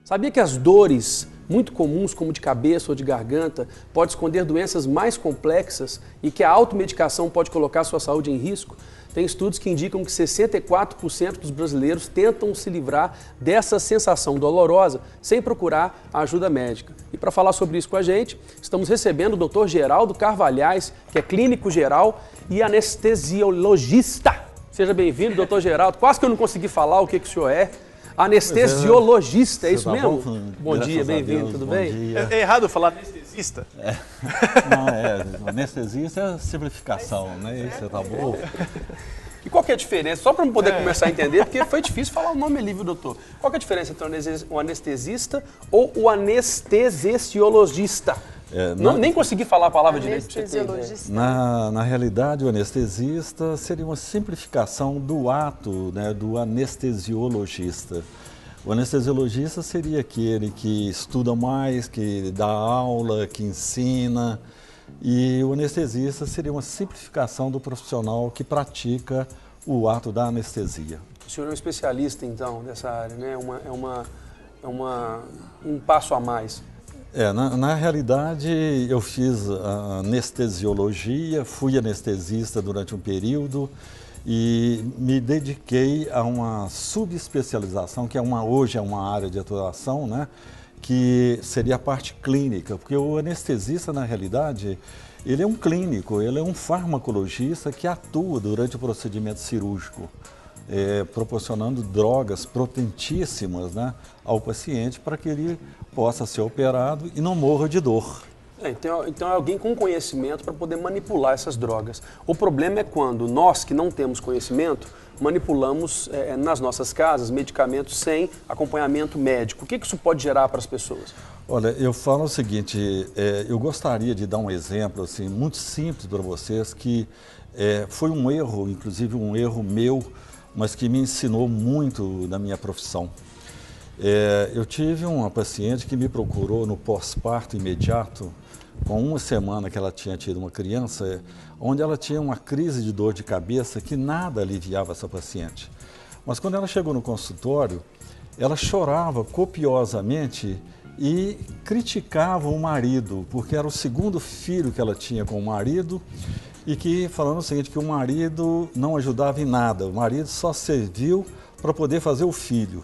Sabia que as dores muito comuns, como de cabeça ou de garganta, podem esconder doenças mais complexas e que a automedicação pode colocar sua saúde em risco? Tem estudos que indicam que 64% dos brasileiros tentam se livrar dessa sensação dolorosa sem procurar ajuda médica. E para falar sobre isso com a gente, estamos recebendo o Dr. Geraldo Carvalhais, que é clínico geral e anestesiologista. Seja bem-vindo, Dr. Geraldo. Quase que eu não consegui falar o que o senhor é. Anestesiologista, é isso mesmo? Bom dia, bem-vindo, tudo bem? É errado falar anestesista? Não, anestesista é simplificação, né? Isso tá bom. E qual que é a diferença? Só para eu poder começar a entender, porque foi difícil falar o nome ali, viu, doutor? Qual que é a diferença entre o anestesista ou o anestesiologista? Nem consegui falar a palavra direito. Na realidade, o anestesista seria uma simplificação do ato, né, do anestesiologista. O anestesiologista seria aquele que estuda mais, que dá aula, que ensina. E o anestesista seria uma simplificação do profissional que pratica o ato da anestesia. O senhor é um especialista, então, nessa área, né? Um passo a mais. Na realidade, eu fiz a anestesiologia, fui anestesista durante um período e me dediquei a uma subespecialização, que hoje é uma área de atuação, né? Que seria a parte clínica, porque o anestesista, na realidade, ele é um clínico, ele é um farmacologista que atua durante o procedimento cirúrgico, proporcionando drogas potentíssimas, né, ao paciente para que ele possa ser operado e não morra de dor. Então é alguém com conhecimento para poder manipular essas drogas. O problema é quando nós, que não temos conhecimento, manipulamos nas nossas casas medicamentos sem acompanhamento médico. O que isso pode gerar para as pessoas? Olha, eu falo o seguinte, eu gostaria de dar um exemplo assim, muito simples para vocês, que foi um erro, inclusive um erro meu, mas que me ensinou muito na minha profissão. Eu tive uma paciente que me procurou no pós-parto imediato, com uma semana que ela tinha tido uma criança, onde ela tinha uma crise de dor de cabeça que nada aliviava essa paciente. Mas quando ela chegou no consultório, ela chorava copiosamente e criticava o marido, porque era o segundo filho que ela tinha com o marido e que, falando o seguinte, que o marido não ajudava em nada, o marido só serviu para poder fazer o filho.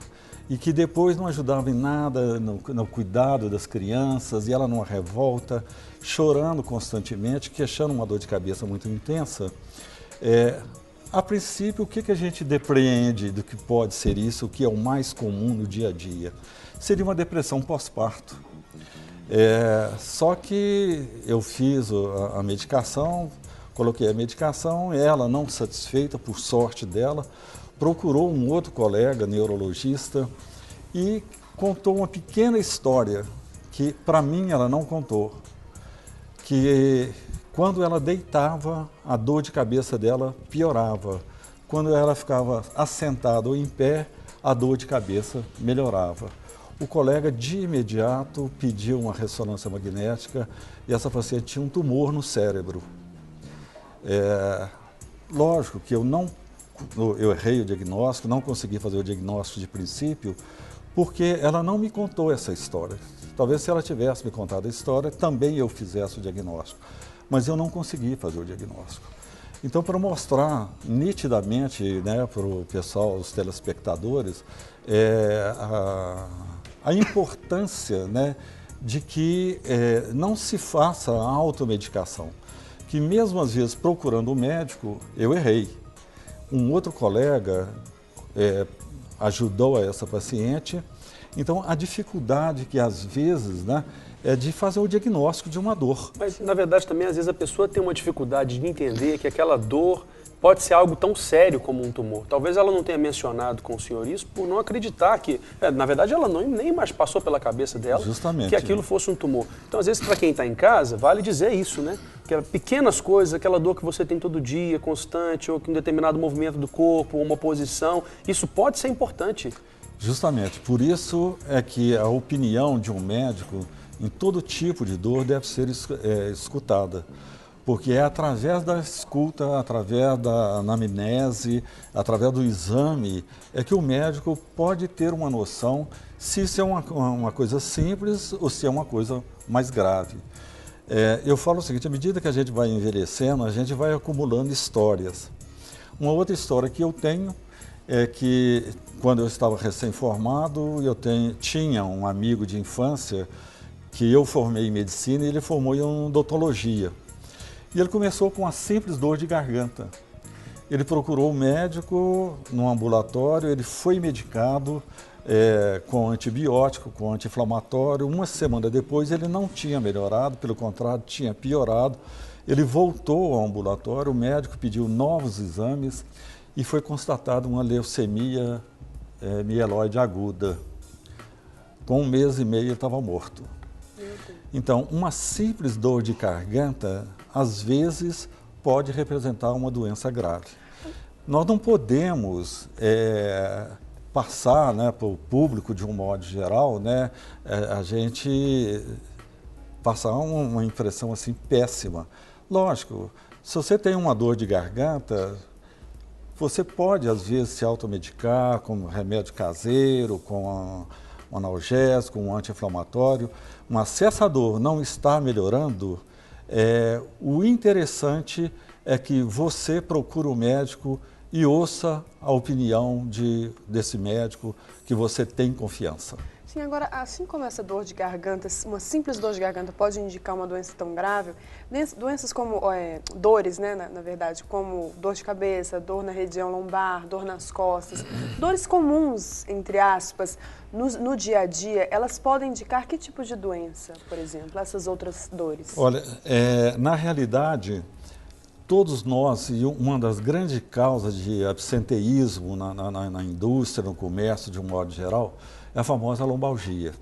E que depois não ajudava em nada no cuidado das crianças, e ela numa revolta, chorando constantemente, queixando uma dor de cabeça muito intensa. A princípio, o que a gente depreende do que pode ser isso, o que é o mais comum no dia a dia? Seria uma depressão pós-parto. Só que eu fiz a medicação, coloquei a medicação, ela não satisfeita, por sorte dela, procurou um outro colega, neurologista, e contou uma pequena história que, para mim, ela não contou. Que quando ela deitava, a dor de cabeça dela piorava. Quando ela ficava assentada ou em pé, a dor de cabeça melhorava. O colega, de imediato, pediu uma ressonância magnética e essa paciente tinha um tumor no cérebro. Lógico que eu errei o diagnóstico, não consegui fazer o diagnóstico de princípio, porque ela não me contou essa história. Talvez se ela tivesse me contado a história, também eu fizesse o diagnóstico. Mas eu não consegui fazer o diagnóstico. Então, para mostrar nitidamente, né, para o pessoal, os telespectadores, a importância, né, de que não se faça a automedicação. Que mesmo às vezes procurando o médico, eu errei. Um outro colega ajudou a essa paciente. Então, a dificuldade que às vezes, né, é de fazer o diagnóstico de uma dor. Mas, na verdade, também, às vezes, a pessoa tem uma dificuldade de entender que aquela dor pode ser algo tão sério como um tumor. Talvez ela não tenha mencionado com o senhor isso por não acreditar que, na verdade, ela nem mais passou pela cabeça dela que aquilo fosse um tumor. Então, às vezes, para quem está em casa, vale dizer isso, né? Que pequenas coisas, aquela dor que você tem todo dia, constante, ou com um determinado movimento do corpo, uma posição, isso pode ser importante. Justamente, por isso é que a opinião de um médico em todo tipo de dor deve ser escutada. porque é através da escuta, através da anamnese, através do exame, é que o médico pode ter uma noção se isso é uma coisa simples ou se é uma coisa mais grave. Eu falo o seguinte, à medida que a gente vai envelhecendo, a gente vai acumulando histórias. Uma outra história que eu tenho é que, quando eu estava recém-formado, tinha um amigo de infância que eu formei em medicina e ele formou em odontologia. E ele começou com uma simples dor de garganta. Ele procurou o médico no ambulatório, ele foi medicado com antibiótico, com anti-inflamatório. Uma semana depois ele não tinha melhorado, pelo contrário, tinha piorado. Ele voltou ao ambulatório, o médico pediu novos exames e foi constatada uma leucemia mieloide aguda. Com 1 mês e meio ele estava morto. Então, uma simples dor de garganta, às vezes, pode representar uma doença grave. Nós não podemos passar, né, para o público, de um modo geral, né, a gente passar uma impressão assim péssima. Lógico, se você tem uma dor de garganta, você pode, às vezes, se automedicar com remédio caseiro, com um analgésico, um anti-inflamatório, mas se essa dor não está melhorando, o interessante é que você procure o médico e ouça a opinião desse médico que você tem confiança. Sim, agora, assim como essa dor de garganta, uma simples dor de garganta pode indicar uma doença tão grave, doenças como dores, né, na verdade, como dor de cabeça, dor na região lombar, dor nas costas, dores comuns, entre aspas, no dia a dia, elas podem indicar que tipo de doença, por exemplo, essas outras dores? Olha, na realidade, todos nós, e uma das grandes causas de absenteísmo na indústria, no comércio, de um modo geral, é a famosa lombalgia.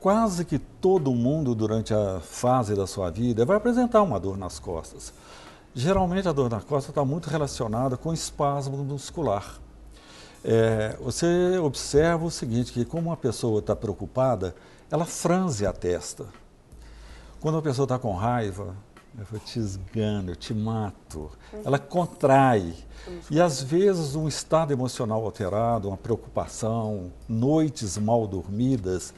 Quase que todo mundo, durante a fase da sua vida, vai apresentar uma dor nas costas. Geralmente, a dor nas costas está muito relacionada com espasmo muscular. Você observa o seguinte, que como uma pessoa está preocupada, ela franze a testa. Quando a pessoa está com raiva, eu vou te esgano, eu te mato. Ela contrai. E às vezes um estado emocional alterado, uma preocupação, noites mal dormidas,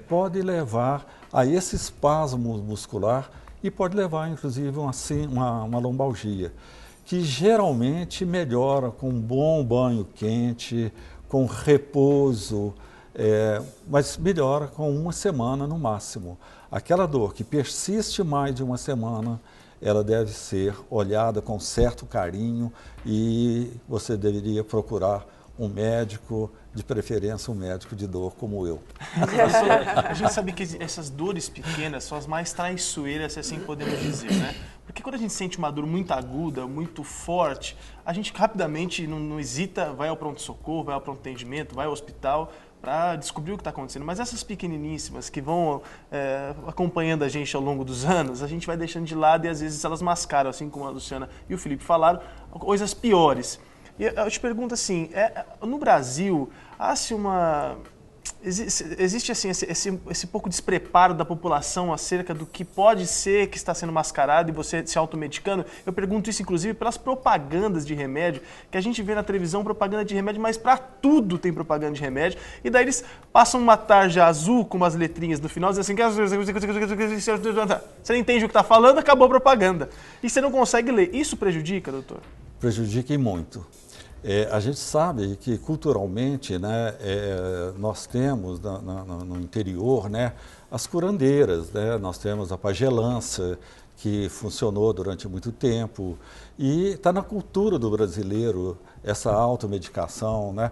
pode levar a esse espasmo muscular e pode levar inclusive uma lombalgia, que geralmente melhora com um bom banho quente, com repouso, mas melhora com 1 semana no máximo. Aquela dor que persiste mais de 1 semana, ela deve ser olhada com certo carinho e você deveria procurar um médico, de preferência um médico de dor como eu. A gente sabe que essas dores pequenas são as mais traiçoeiras, se assim podemos dizer, né? Porque quando a gente sente uma dor muito aguda, muito forte, a gente rapidamente não hesita, vai ao pronto-socorro, vai ao pronto atendimento, vai ao hospital para descobrir o que está acontecendo. Mas essas pequeniníssimas que vão acompanhando a gente ao longo dos anos, a gente vai deixando de lado e às vezes elas mascaram, assim como a Luciana e o Felipe falaram, coisas piores. E eu te pergunto assim, no Brasil, existe assim, esse pouco despreparo da população acerca do que pode ser que está sendo mascarado e você se automedicando? Eu pergunto isso inclusive pelas propagandas de remédio, que a gente vê na televisão propaganda de remédio, mas para tudo tem propaganda de remédio, e daí eles passam uma tarja azul com umas letrinhas no final, dizem assim, você não entende o que está falando, acabou a propaganda. E você não consegue ler. Isso prejudica, doutor? Prejudica e muito. A gente sabe que culturalmente, né, nós temos no interior, né, as curandeiras, né, nós temos a pagelança, que funcionou durante muito tempo, e está na cultura do brasileiro essa automedicação, né?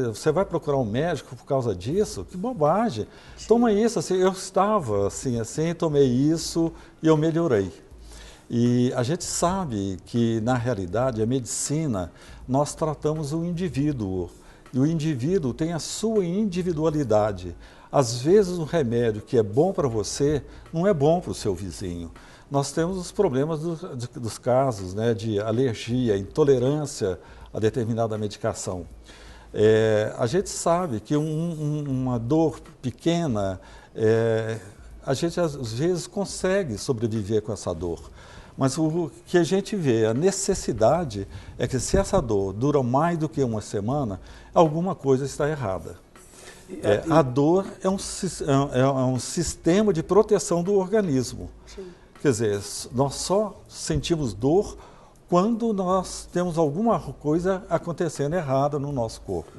Você vai procurar um médico por causa disso? Que bobagem! Toma isso, assim, eu estava assim, tomei isso e eu melhorei. E a gente sabe que, na realidade, a medicina, nós tratamos o indivíduo, e o indivíduo tem a sua individualidade. Às vezes, um remédio que é bom para você, não é bom para o seu vizinho. Nós temos os problemas dos casos, né, de alergia, intolerância a determinada medicação. A gente sabe que uma dor pequena, a gente às vezes consegue sobreviver com essa dor. Mas o que a gente vê, a necessidade é que se essa dor dura mais do que uma semana, alguma coisa está errada. A dor é um sistema de proteção do organismo. Sim. Quer dizer, nós só sentimos dor quando nós temos alguma coisa acontecendo errada no nosso corpo.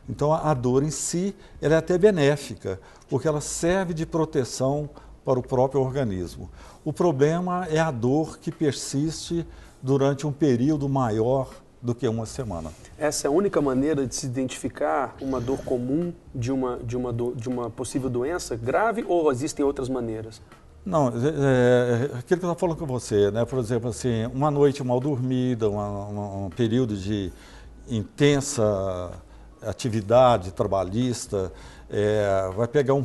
Então a dor em si, ela é até benéfica, porque ela serve de proteção para o próprio organismo. O problema é a dor que persiste durante um período maior do que uma semana. Essa é a única maneira de se identificar uma dor comum de uma possível doença grave, ou existem outras maneiras? Não, aquilo que eu estava falando com você, né? Por exemplo, assim, uma noite mal dormida, um período de intensa atividade trabalhista, vai pegar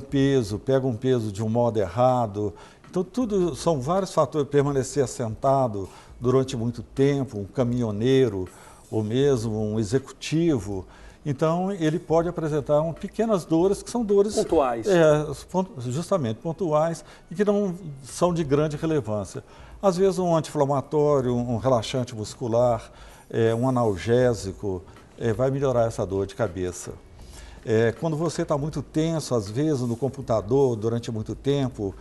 pega um peso de um modo errado. Então, tudo são vários fatores. Permanecer sentado durante muito tempo, um caminhoneiro ou mesmo um executivo. Então, ele pode apresentar pequenas dores que são dores pontuais. Justamente pontuais e que não são de grande relevância. Às vezes, um anti-inflamatório, um relaxante muscular, um analgésico, vai melhorar essa dor de cabeça. Quando você está muito tenso, às vezes, no computador, durante muito tempo,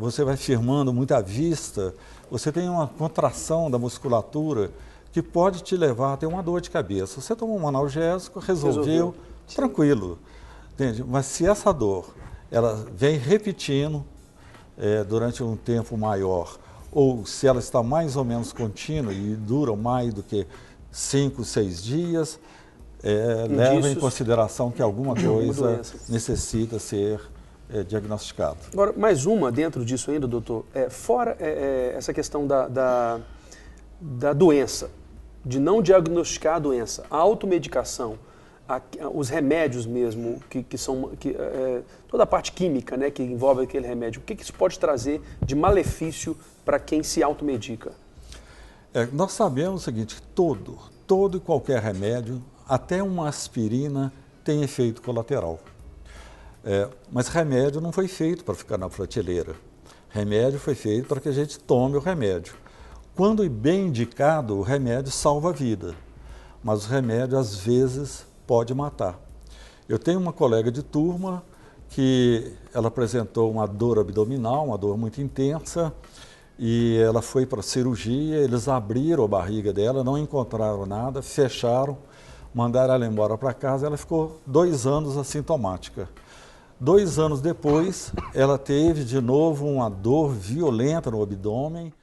você vai firmando muita vista, você tem uma contração da musculatura que pode te levar a ter uma dor de cabeça. Você tomou um analgésico, resolveu. Tranquilo. Entende? Mas se essa dor ela vem repetindo durante um tempo maior, ou se ela está mais ou menos contínua e dura mais do que 5, 6 dias, leva em consideração que alguma coisa necessita ser diagnosticado. Agora, mais uma dentro disso ainda, doutor, fora essa questão da doença, de não diagnosticar a doença, a automedicação, os remédios mesmo, toda a parte química, né, que envolve aquele remédio, o que isso pode trazer de malefício para quem se automedica? Nós sabemos o seguinte, todo e qualquer remédio, até uma aspirina, tem efeito colateral. Mas remédio não foi feito para ficar na prateleira. Remédio foi feito para que a gente tome o remédio. Quando bem indicado, o remédio salva a vida, mas o remédio às vezes pode matar. Eu tenho uma colega de turma que ela apresentou uma dor abdominal, uma dor muito intensa, e ela foi para a cirurgia, eles abriram a barriga dela, não encontraram nada, fecharam, mandaram ela embora para casa, ela ficou 2 anos assintomática. 2 anos depois, ela teve de novo uma dor violenta no abdômen,